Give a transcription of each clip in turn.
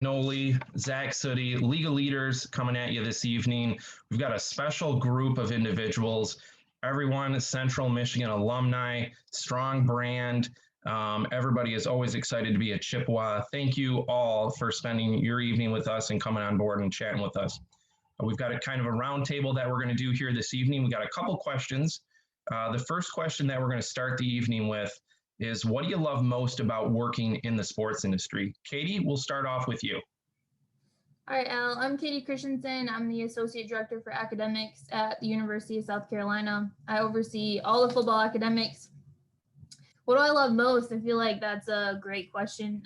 Fragnoli, Zach Sutty, legal leaders coming at you this evening. We've got a special group of individuals. Everyone, Central Michigan alumni, strong brand. Everybody is always excited to be a Chippewa. Thank you all for spending your evening with us and coming on board and chatting with us. We've got a kind of a roundtable that we're going to do here this evening. We got a couple questions. The first question that we're going to start the evening with is, what do you love most about working in the sports industry? Katie, we'll start off with you. All right, Al, I'm Katie Christensen. I'm the Associate Director for Academics at the University of South Carolina. I oversee all the football academics. What do I love most? I feel like that's a great question.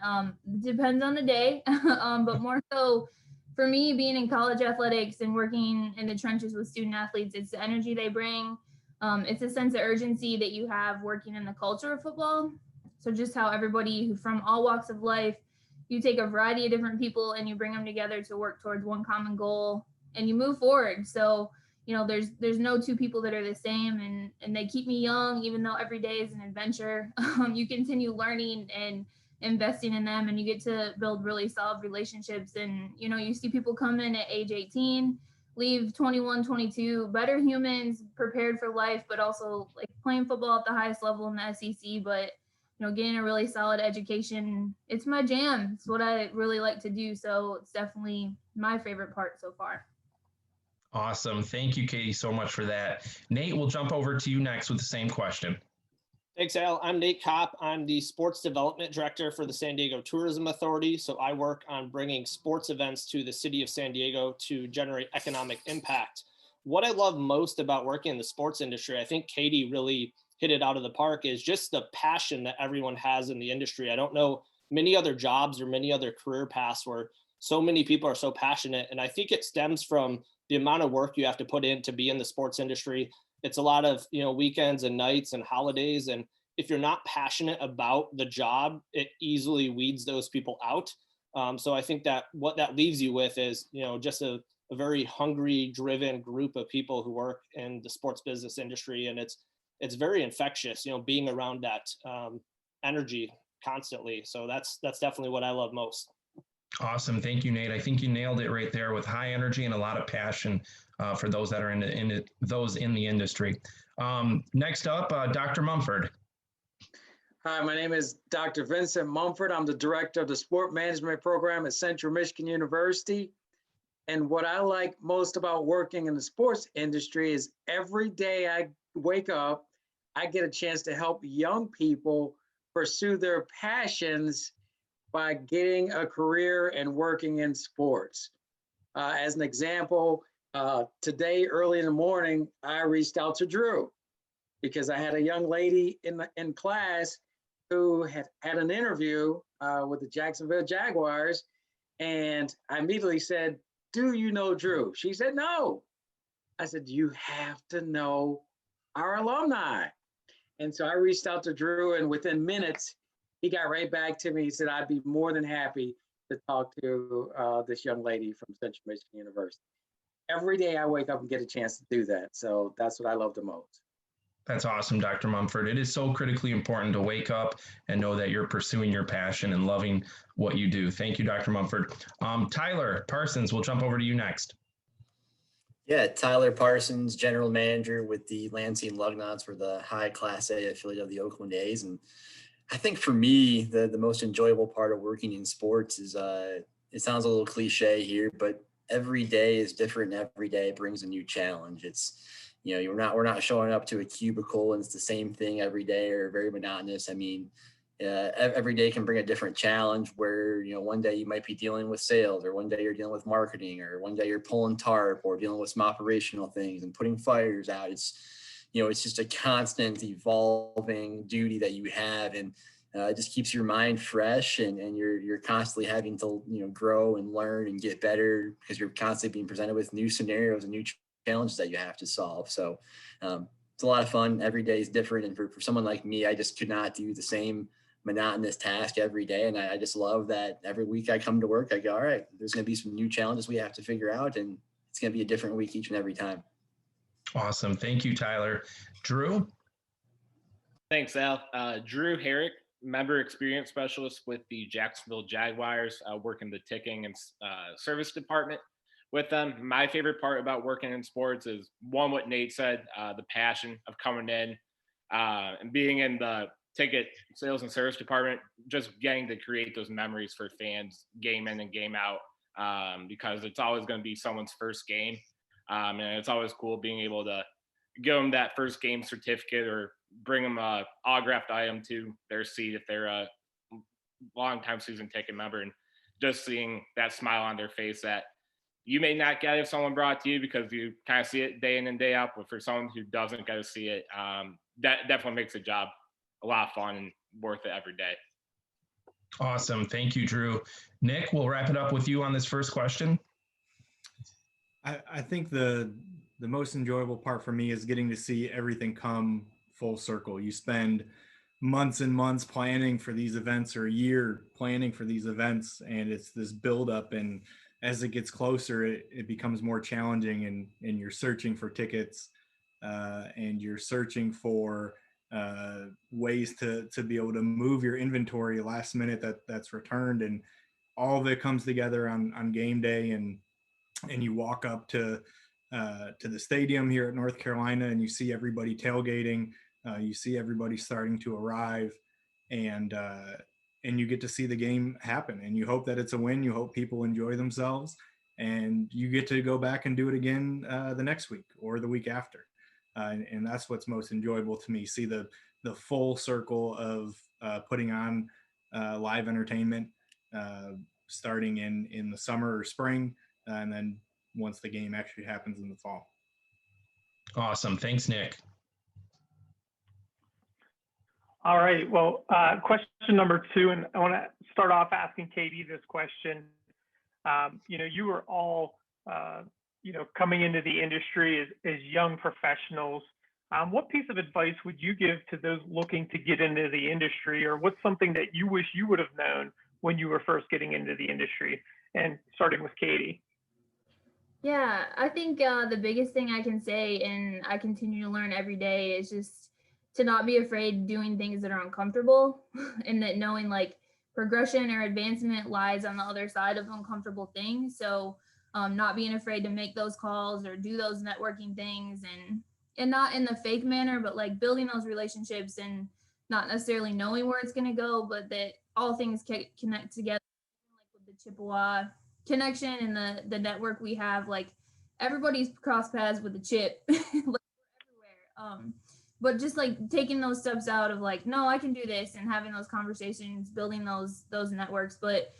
It depends on the day, but more so for me, being in college athletics and working in the trenches with student athletes, it's the energy they bring. It's a sense of urgency that you have working in the culture of football. So just how everybody who from all walks of life, you take a variety of different people and you bring them together to work towards one common goal and you move forward. So, you know, there's no two people that are the same, and they keep me young, even though every day is an adventure. You continue learning and investing in them, and you get to build really solid relationships. And, you know, you see people come in at age 18, leave 21, 22, better humans, prepared for life, but also like playing football at the highest level in the SEC, but you know, getting a really solid education. It's my jam. It's what I really like to do. So it's definitely my favorite part so far. Awesome. Thank you, Katie, so much for that. Nate, we'll jump over to you next with the same question. Thanks, Al. I'm Nate Kopp. I'm the Sports Development Director for the San Diego Tourism Authority. So I work on bringing sports events to the city of San Diego to generate economic impact. What I love most about working in the sports industry, I think Katie really hit it out of the park, is just the passion that everyone has in the industry. I don't know many other jobs or many other career paths where so many people are so passionate. And I think it stems from the amount of work you have to put in to be in the sports industry. It's a lot of, you know, weekends and nights and holidays. And if you're not passionate about the job, it easily weeds those people out. So I think that what that leaves you with is, you know, just a very hungry, driven group of people who work in the sports business industry. And it's very infectious, you know, being around that energy constantly. So that's definitely what I love most. Awesome. Thank you, Nate. I think you nailed it right there with high energy and a lot of passion for those that are in the industry. Next up, Dr. Mumford. Hi, my name is Dr. Vincent Mumford. I'm the director of the sport management program at Central Michigan University. And what I like most about working in the sports industry is every day I wake up, I get a chance to help young people pursue their passions by getting a career and working in sports. As an example, today, early in the morning, I reached out to Drew because I had a young lady in class who had an interview with the Jacksonville Jaguars. And I immediately said, "Do you know Drew?" She said, "No." I said, "You have to know our alumni." And so I reached out to Drew, and within minutes, he got right back to me. He said, "I'd be more than happy to talk to this young lady from Central Michigan University." Every day I wake up and get a chance to do that. So that's what I love the most. That's awesome, Dr. Mumford. It is so critically important to wake up and know that you're pursuing your passion and loving what you do. Thank you, Dr. Mumford. Tyler Parsons, we'll jump over to you next. Yeah, Tyler Parsons, general manager with the Lansing Lugnuts for the high Class A affiliate of the Oakland A's. And I think for me, the most enjoyable part of working in sports is, it sounds a little cliche here, but every day is different. And every day brings a new challenge. It's, you know, we're not showing up to a cubicle and it's the same thing every day or very monotonous. I mean, every day can bring a different challenge where, you know, one day you might be dealing with sales, or one day you're dealing with marketing, or one day you're pulling tarp or dealing with some operational things and putting fires out. It's, you know, it's just a constant evolving duty that you have. And it just keeps your mind fresh, and you're constantly having to, you know, grow and learn and get better because you're constantly being presented with new scenarios and new challenges that you have to solve. So it's a lot of fun. Every day is different. And for someone like me, I just could not do the same monotonous task every day. And I just love that every week I come to work, I go, all right, there's going to be some new challenges we have to figure out, and it's going to be a different week each and every time. Awesome. Thank you, Tyler. Drew? Thanks, Al. Drew Herrick, member experience specialist with the Jacksonville Jaguars, working the ticketing and service department with them. My favorite part about working in sports is one, what Nate said, the passion of coming in and being in the ticket sales and service department, just getting to create those memories for fans game in and game out, because it's always going to be someone's first game. And it's always cool being able to give them that first game certificate or bring them a autographed item to their seat if they're a long-time season ticket member, and just seeing that smile on their face that you may not get if someone brought it to you because you kind of see it day in and day out, but for someone who doesn't get to see it, that definitely makes the job a lot of fun and worth it every day. Awesome. Thank you, Drew. Nick, we'll wrap it up with you on this first question. I think the most enjoyable part for me is getting to see everything come full circle. You spend months and months planning for these events, or a year planning for these events, and it's this buildup, and as it gets closer, it becomes more challenging, and you're searching for tickets, and you're searching for ways to be able to move your inventory last minute that's returned, and all of it comes together on game day, and you walk up to the stadium here at North Carolina, and you see everybody tailgating, you see everybody starting to arrive, and you get to see the game happen, and you hope that it's a win. You hope people enjoy themselves, and you get to go back and do it again the next week or the week after. And that's what's most enjoyable to me, see the full circle of putting on live entertainment, starting in the summer or spring, and then once the game actually happens in the fall. Awesome. Thanks, Nick. All right. Well, question number 2, and I want to start off asking Katie this question. You were all, coming into the industry as young professionals. What piece of advice would you give to those looking to get into the industry, or what's something that you wish you would have known when you were first getting into the industry? And starting with Katie. Yeah, I think the biggest thing I can say, and I continue to learn every day, is just to not be afraid doing things that are uncomfortable, and that knowing like progression or advancement lies on the other side of uncomfortable things. So not being afraid to make those calls or do those networking things, and not in the fake manner, but like building those relationships and not necessarily knowing where it's going to go, but that all things connect together, like with the Chippewa connection and the network we have. Like everybody's cross paths with the chip, like we're everywhere. But just like taking those steps out of like, no, I can do this, and having those conversations, building those networks. But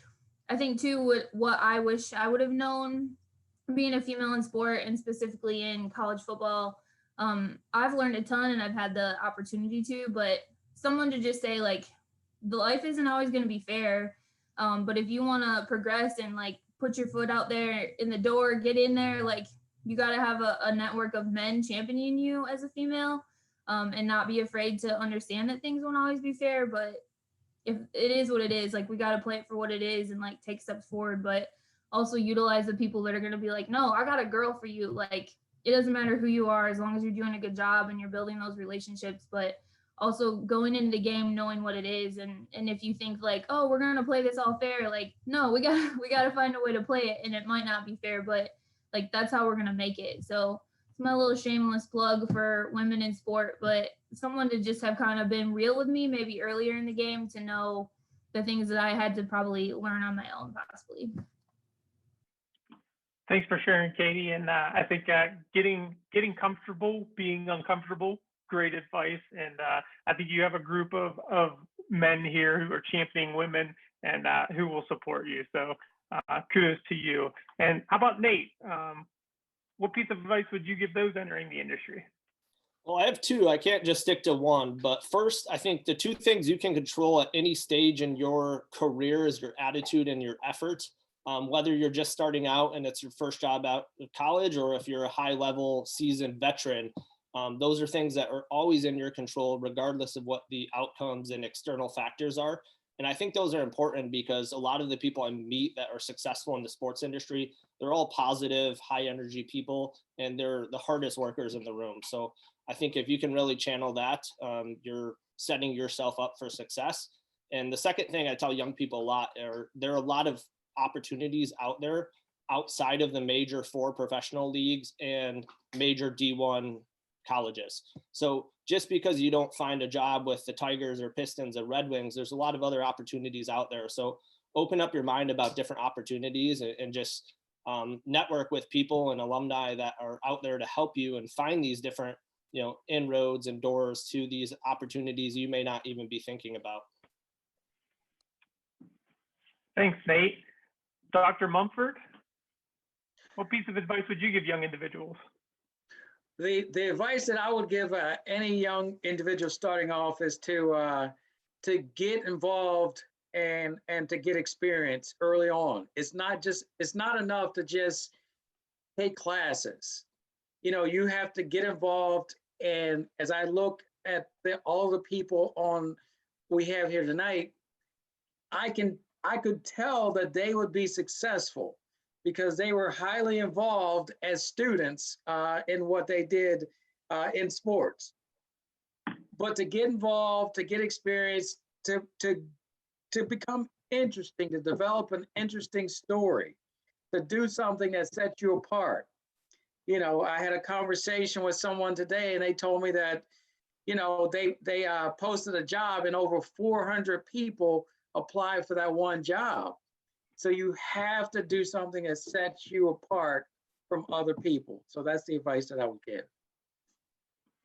I think too, what I wish I would have known, being a female in sport and specifically in college football, I've learned a ton and I've had the opportunity to, but someone to just say like, the life isn't always going to be fair. But if you want to progress and like put your foot out there in the door, get in there, like you got to have a network of men championing you as a female, and not be afraid to understand that things won't always be fair. But if it is what it is, like we got to play it for what it is and like take steps forward, but also utilize the people that are going to be like, no, I got a girl for you. Like it doesn't matter who you are, as long as you're doing a good job and you're building those relationships, but also going into the game knowing what it is. And if you think like, oh, we're going to play this all fair, like, no, we got to find a way to play it, and it might not be fair, but like that's how we're going to make it. So it's my little shameless plug for women in sport, but someone to just have kind of been real with me maybe earlier in the game to know the things that I had to probably learn on my own possibly. Thanks for sharing, Katie. And I think getting comfortable, being uncomfortable, great advice. And I think you have a group of men here who are championing women and who will support you. So kudos to you. And how about Nate? What piece of advice would you give those entering the industry? Well, I have 2. I can't just stick to one. But first, I think the 2 things you can control at any stage in your career is your attitude and your effort. Whether you're just starting out and it's your first job out of college, or if you're a high-level seasoned veteran, those are things that are always in your control, regardless of what the outcomes and external factors are. And I think those are important because a lot of the people I meet that are successful in the sports industry, they're all positive, high energy people, and they're the hardest workers in the room. So I think if you can really channel that, you're setting yourself up for success. And the second thing I tell young people a lot are there are a lot of opportunities out there outside of the major 4 professional leagues and major D1 colleges. So just because you don't find a job with the Tigers or Pistons or Red Wings, there's a lot of other opportunities out there. So open up your mind about different opportunities and just network with people and alumni that are out there to help you and find these different, inroads and doors to these opportunities you may not even be thinking about. Thanks, Nate. Dr. Mumford, what piece of advice would you give young individuals? The advice that I would give any young individual starting off is to get involved and to get experience early on. It's not enough to just take classes. You have to get involved. And as I look at all the people we have here tonight, I could tell that they would be successful because they were highly involved as students in what they did in sports. But to get involved, to get experience, to become interesting, to develop an interesting story, to do something that sets you apart. I had a conversation with someone today and they told me that, they posted a job and over 400 people applied for that one job. So you have to do something that sets you apart from other people. So that's the advice that I would give.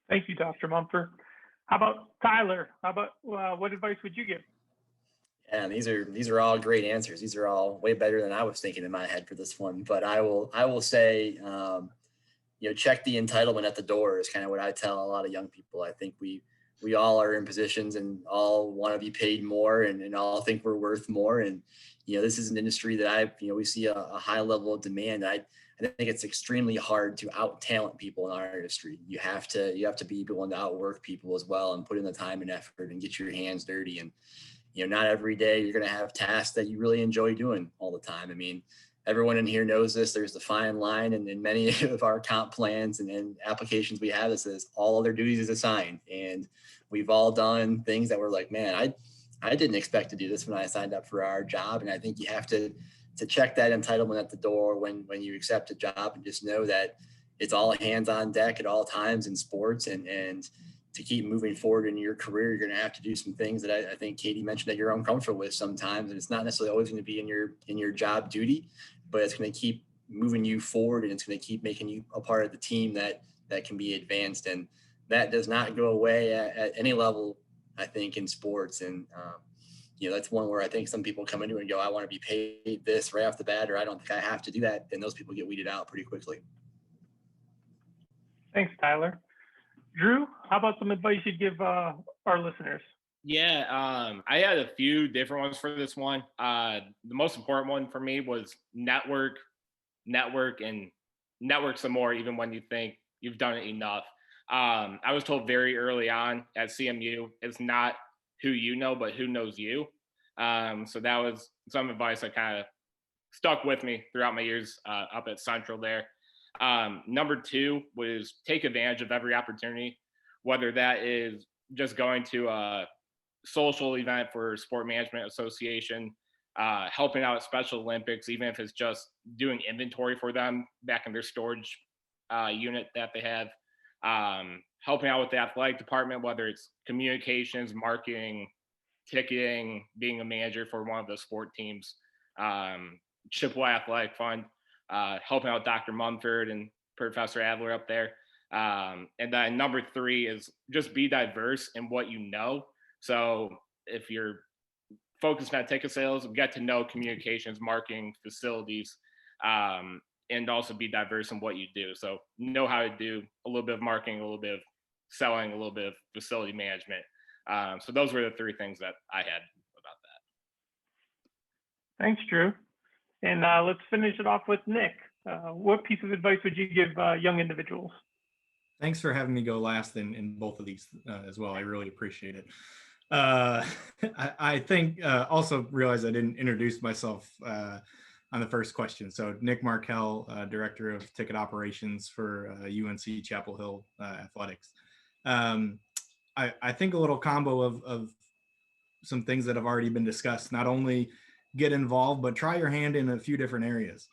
Thank you, Dr. Mumford. How about Tyler? What advice would you give? Yeah, these are all great answers. These are all way better than I was thinking in my head for this one. But I will say, check the entitlement at the door is kind of what I tell a lot of young people. I think we all are in positions and all want to be paid more and all think we're worth more. And, this is an industry that we see a high level of demand. I think it's extremely hard to out talent people in our industry. You have to be willing to outwork people as well and put in the time and effort and get your hands dirty. And, not every day you're going to have tasks that you really enjoy doing all the time. I mean, everyone in here knows this. There's the fine line and in many of our comp plans and applications we have that says all other duties is assigned. And we've all done things that were like, man, I didn't expect to do this when I signed up for our job. And I think you have to check that entitlement at the door when you accept a job and just know that it's all hands on deck at all times in sports. And to keep moving forward in your career, you're going to have to do some things that I think Katie mentioned that you're uncomfortable with sometimes. And it's not necessarily always going to be in your job duty, but it's going to keep moving you forward and it's going to keep making you a part of the team that can be advanced. And that does not go away at any level, I think, in sports. And, that's one where I think some people come into it and go, I want to be paid this right off the bat, or I don't think I have to do that. And those people get weeded out pretty quickly. Thanks, Tyler. Drew, how about some advice you'd give our listeners? Yeah, I had a few different ones for this one. The most important one for me was network, and network some more, even when you think you've done it enough. I was told very early on at CMU, it's not who you know, but who knows you. So that was some advice that kind of stuck with me throughout my years up at Central there. Number 2 was take advantage of every opportunity, whether that is just going to a social event for Sport Management Association, helping out at Special Olympics, even if it's just doing inventory for them back in their storage unit that they have, helping out with the athletic department, whether it's communications, marketing, ticketing, being a manager for one of the sport teams, Chippewa Athletic Fund, helping out Dr. Mumford and Professor Adler up there. And then number 3 is just be diverse in what you know. So if you're focused on ticket sales, get to know communications, marketing, facilities, and also be diverse in what you do. So know how to do a little bit of marketing, a little bit of selling, a little bit of facility management. So those were the 3 things that I had about that. Thanks, Drew. And let's finish it off with Nick. What piece of advice would you give young individuals? Thanks for having me go last in both of these as well. I really appreciate it. I think also realized I didn't introduce myself on the first question. So Nick Markell, Director of Ticket Operations for UNC Chapel Hill Athletics. I think a little combo of some things that have already been discussed. Not only get involved, but try your hand in a few different areas.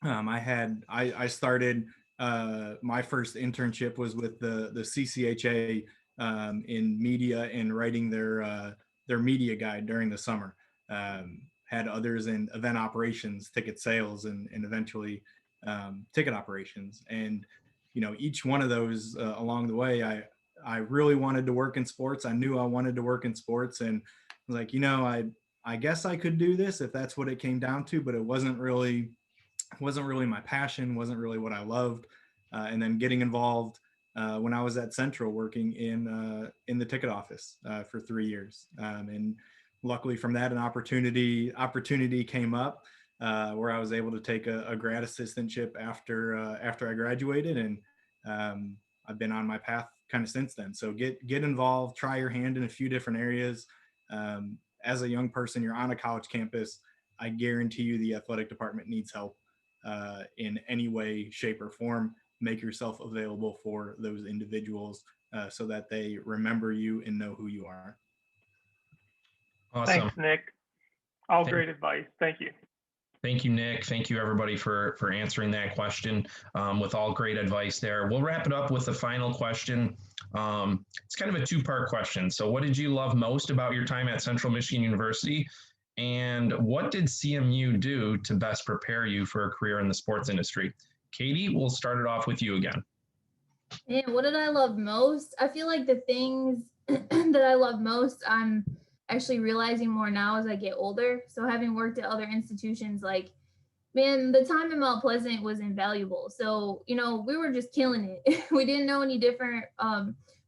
I started, my first internship was with the CCHA in media and writing their media guide during the summer. Had others in event operations, ticket sales, and eventually ticket operations. And, you know, each one of those along the way, I really wanted to work in sports. I knew I wanted to work in sports, and I was like, you know, I guess I could do this if that's what it came down to, but it wasn't really my passion, wasn't really what I loved. And then getting involved when I was at Central, working in the ticket office for 3 years. And luckily from that, an opportunity came up where I was able to take a grad assistantship after I graduated, and I've been on my path kind of since then. So get involved, try your hand in a few different areas. As a young person, you're on a college campus. I guarantee you the athletic department needs help in any way, shape, or form. Make yourself available for those individuals so that they remember you and know who you are. Awesome. Thanks, Nick. All great advice. Thank you. Thank you, Nick. Thank you, everybody, for answering that question with all great advice there. We'll wrap it up with the final question. It's kind of a two-part question. So what did you love most about your time at Central Michigan University? And what did CMU do to best prepare you for a career in the sports industry? Katie, we'll start it off with you again. And what did I love most? I feel like the things that I love most, I'm actually realizing more now as I get older. So having worked at other institutions, like, man, the time in Mount Pleasant was invaluable. So, you know, we were just killing it. We didn't know any different.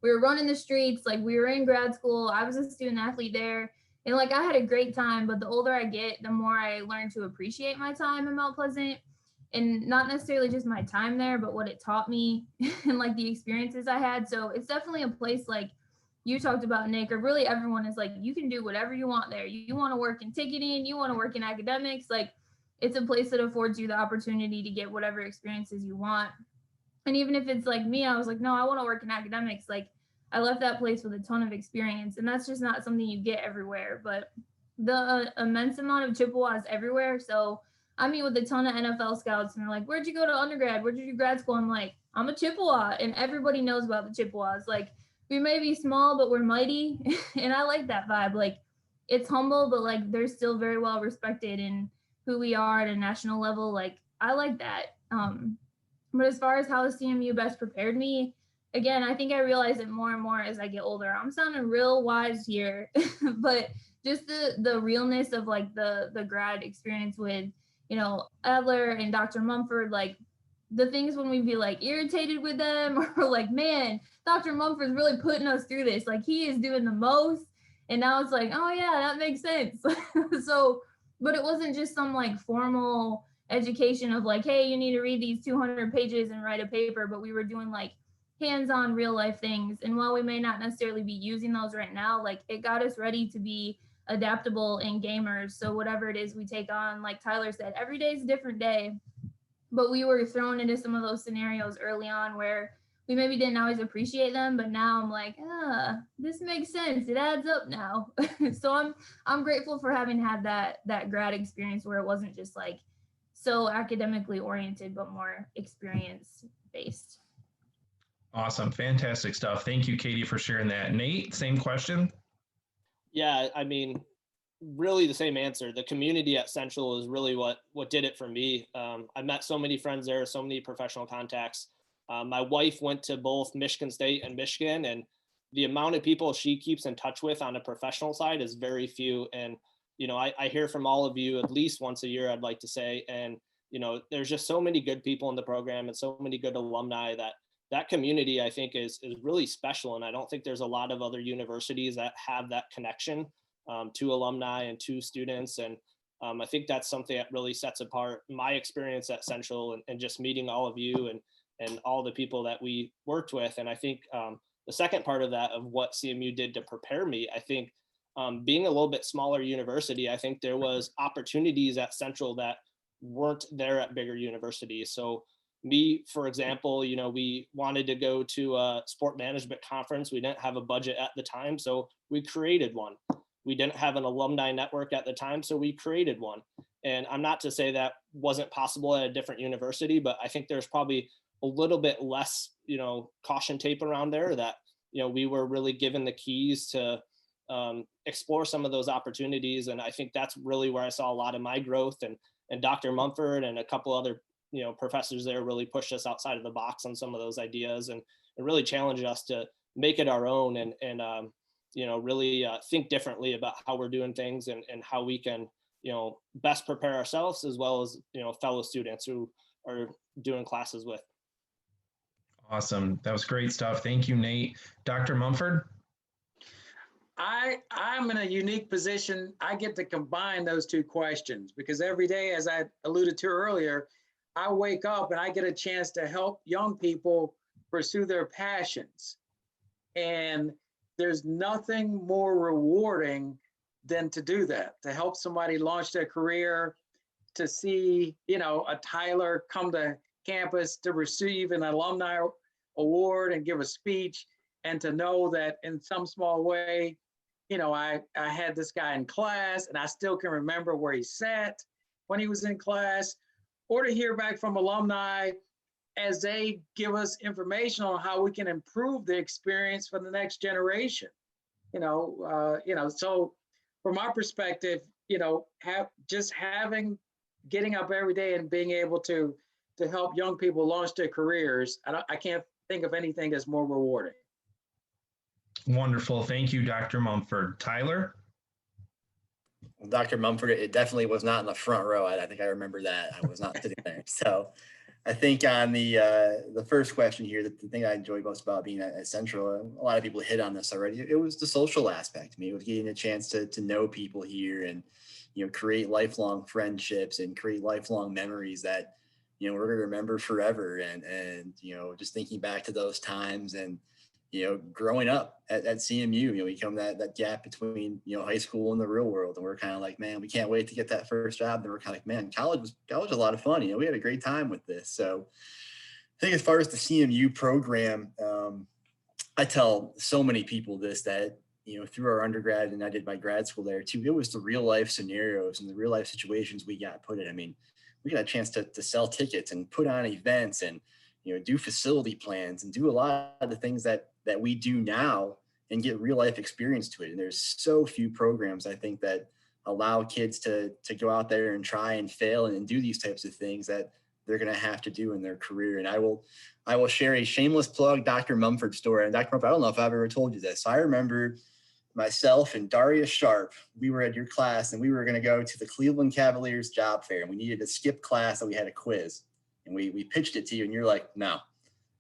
We were running the streets, like we were in grad school. I was a student athlete there. And like I had a great time, but the older I get, the more I learn to appreciate my time in Mount Pleasant, and not necessarily just my time there, but what it taught me and like the experiences I had. So it's definitely a place like you talked about, Nick, or really everyone is like, you can do whatever you want there. You want to work in ticketing, you want to work in academics. Like it's a place that affords you the opportunity to get whatever experiences you want. And even if it's like me, I was like, no, I want to work in academics. Like I left that place with a ton of experience, and that's just not something you get everywhere. But the immense amount of Chippewas everywhere. So I meet with a ton of NFL scouts, and they're like, where'd you go to undergrad? Where'd you do grad school? I'm like, I'm a Chippewa, and everybody knows about the Chippewas. Like we may be small, but we're mighty. And I like that vibe. Like it's humble, but like they're still very well respected in who we are at a national level. Like I like that. But as far as how the CMU best prepared me, again, I think I realize it more and more as I get older. I'm sounding real wise here, but just the realness of like the grad experience with, you know, Adler and Dr. Mumford, like the things when we'd be like irritated with them or like, man, Dr. Mumford's really putting us through this. Like he is doing the most. And now it's like, oh yeah, that makes sense. So, but it wasn't just some like formal education of like, hey, you need to read these 200 pages and write a paper, but we were doing like hands-on real life things. And while we may not necessarily be using those right now, like it got us ready to be adaptable and gamers. So whatever it is we take on, like Tyler said, every day is a different day, but we were thrown into some of those scenarios early on where we maybe didn't always appreciate them, but now I'm like, this makes sense. It adds up now. So I'm grateful for having had that grad experience where it wasn't just like so academically oriented, but more experience based. Awesome. Fantastic stuff. Thank you, Katie, for sharing that. Nate, same question. Yeah, I mean, really the same answer. The community at Central is really what did it for me. I met so many friends there, so many professional contacts. My wife went to both Michigan State and Michigan, and the amount of people she keeps in touch with on a professional side is very few. And, you know, I hear from all of you at least once a year, I'd like to say. And, you know, there's just so many good people in the program and so many good alumni that community, I think, is really special. And I don't think there's a lot of other universities that have that connection to alumni and to students. And I think that's something that really sets apart my experience at Central and just meeting all of you and all the people that we worked with. And I think the second part of that, of what CMU did to prepare me, I think being a little bit smaller university, I think there was opportunities at Central that weren't there at bigger universities. So me, for example, you know, we wanted to go to a sport management conference. We didn't have a budget at the time, so we created one. we didn't have an alumni network at the time, so we created one. And I'm not to say that wasn't possible at a different university, but I think there's probably a little bit less, caution tape around there, that, we were really given the keys to explore some of those opportunities. And I think that's really where I saw a lot of my growth, and Dr. Mumford and a couple other, professors there really pushed us outside of the box on some of those ideas, and really challenged us to make it our own, and really think differently about how we're doing things, and how we can, best prepare ourselves, as well as, fellow students who are doing classes with. Awesome. That was great stuff. Thank you, Nate. Dr. Mumford? I'm in a unique position. I get to combine those two questions because every day, as I alluded to earlier, I wake up and I get a chance to help young people pursue their passions. And there's nothing more rewarding than to do that, to help somebody launch their career, to see, a Tyler come to campus to receive an alumni award and give a speech, and to know that in some small way, I had this guy in class and I still can remember where he sat when he was in class, or to hear back from alumni as they give us information on how we can improve the experience for the next generation. So from our perspective, getting up every day and being able to help young people launch their careers, I can't think of anything that's more rewarding. Wonderful. Thank you, Dr. Mumford. Tyler? Well, Dr. Mumford, it definitely was not in the front row. I think I remember that. I was not sitting there. So I think on the first question here, the thing I enjoyed most about being at Central, a lot of people hit on this already, it was the social aspect. I mean, it was getting a chance to know people here and, create lifelong friendships and create lifelong memories that, we're going to remember forever. And, just thinking back to those times and, growing up at CMU, we come that gap between, high school and the real world. And we're kind of like, man, we can't wait to get that first job. And we're kind of like, man, college was a lot of fun. We had a great time with this. So I think as far as the CMU program, I tell so many people this, that, through our undergrad, and I did my grad school there too, it was the real life scenarios and the real life situations we got put in. I mean, we got a chance to sell tickets and put on events and, do facility plans and do a lot of the things that we do now and get real life experience to it. And there's so few programs, I think, that allow kids to go out there and try and fail and do these types of things that they're going to have to do in their career. And I will share a shameless plug Dr. Mumford story. And Dr. Mumford, I don't know if I've ever told you this. So I remember myself and Darius Sharp, we were at your class and we were going to go to the Cleveland Cavaliers job fair, and we needed to skip class and we had a quiz. And we pitched it to you and you're like, no,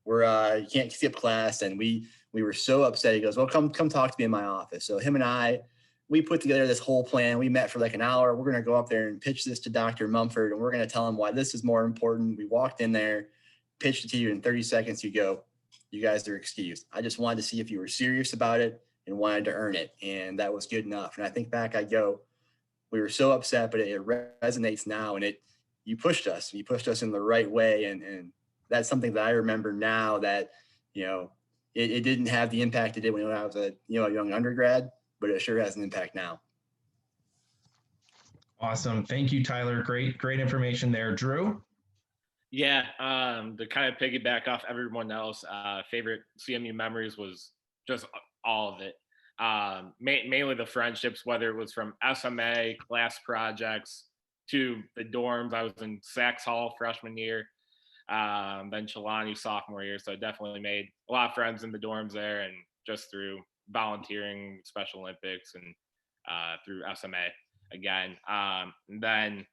you can't skip class. And we were so upset. He goes, well, come talk to me in my office. So him and we put together this whole plan. We met for like an hour. We're going to go up there and pitch this to Dr. Mumford, and we're going to tell him why this is more important. We walked in there, pitched it to you. In 30 seconds, you go, you guys are excused. I just wanted to see if you were serious about it and wanted to earn it. And that was good enough. And I think back, we were so upset, but it resonates now. And you pushed us in the right way. And that's something that I remember now, that, it didn't have the impact it did when I was a young undergrad, but it sure has an impact now. Awesome. Thank you, Tyler. Great information there. Drew? Yeah, to kind of piggyback off everyone else, favorite CMU memories was just all of it. Mainly the friendships, whether it was from SMA, class projects, to the dorms. I was in Sachs Hall freshman year, then Chilani sophomore year. So I definitely made a lot of friends in the dorms there, and just through volunteering, Special Olympics, and through SMA again. And then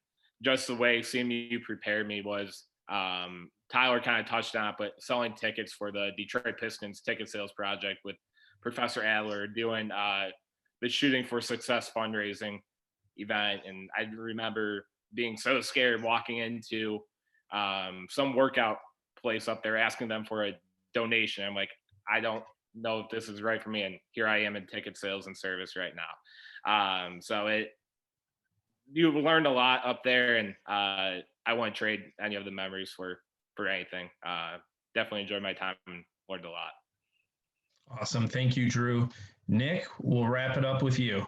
just the way CMU prepared me was, Tyler kind of touched on it, but selling tickets for the Detroit Pistons ticket sales project with Professor Adler, doing the Shooting for Success fundraising event. And I remember being so scared walking into some workout place up there, asking them for a donation. I'm like, I don't know if this is right for me. And here I am in ticket sales and service right now. So you learned a lot up there, and I wouldn't trade any of the memories for anything. Definitely enjoyed my time and learned a lot. Awesome. Thank you, Drew. Nick, we'll wrap it up with you.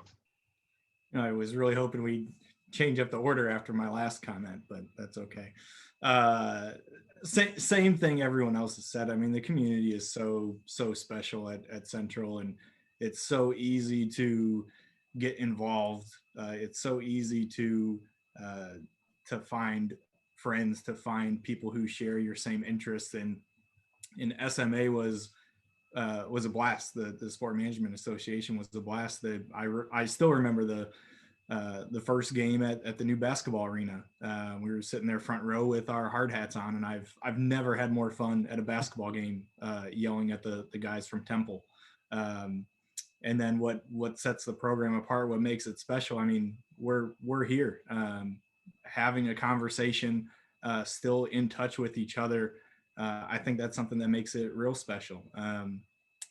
I was really hoping we'd change up the order after my last comment, but that's okay. Same thing everyone else has said. I mean, the community is so special at Central, and it's so easy to get involved. It's so easy to find friends, to find people who share your same interests. And SMA was a blast. The Sport Management Association was a blast. I still remember the first game at the new basketball arena. We were sitting there front row with our hard hats on, and I've never had more fun at a basketball game yelling at the guys from Temple. And then what sets the program apart, what makes it special? I mean, we're here having a conversation, still in touch with each other. I think that's something that makes it real special.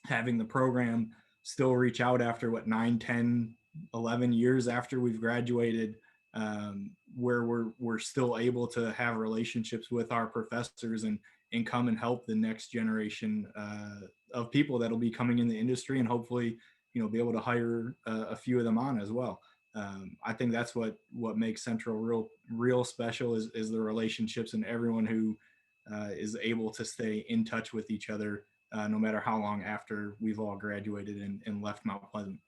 Having the program still reach out after 9, 10, 11 years after we've graduated, where we're still able to have relationships with our professors and come and help the next generation of people that'll be coming in the industry, and hopefully, be able to hire a few of them on as well. I think that's what makes Central real special is the relationships, and everyone who is able to stay in touch with each other, no matter how long after we've all graduated and left Mount Pleasant.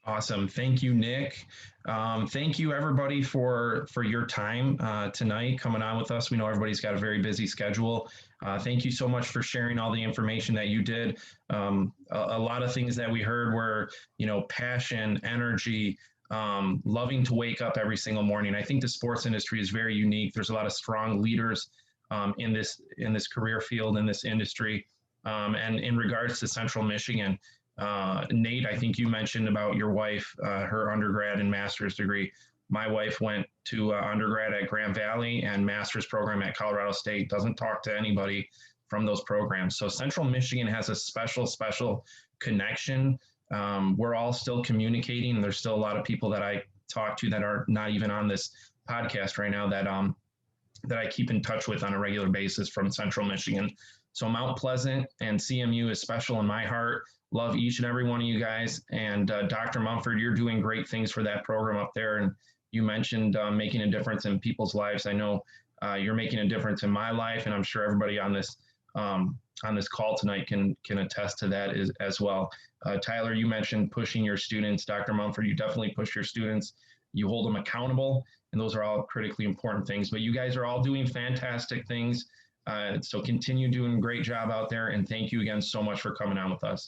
Awesome. Thank you, Nick. Thank you, everybody, for your time tonight coming on with us. We know everybody's got a very busy schedule. Thank you so much for sharing all the information that you did. A lot of things that we heard were, passion, energy, loving to wake up every single morning. I think the sports industry is very unique. There's a lot of strong leaders in this career field, in this industry. And in regards to Central Michigan, Nate, I think you mentioned about your wife, her undergrad and master's degree. My wife went to undergrad at Grand Valley and master's program at Colorado State. Doesn't talk to anybody from those programs. So Central Michigan has a special connection. We're all still communicating. There's still a lot of people that I talk to that are not even on this podcast right now that I keep in touch with on a regular basis from Central Michigan. So Mount Pleasant and CMU is special in my heart. Love each and every one of you guys. And Dr. Mumford, you're doing great things for that program up there. And you mentioned making a difference in people's lives. I know you're making a difference in my life, and I'm sure everybody on this call tonight can attest to that as well. Tyler, you mentioned pushing your students. Dr. Mumford, you definitely push your students. You hold them accountable, and those are all critically important things. But you guys are all doing fantastic things. So continue doing a great job out there, and thank you again so much for coming on with us.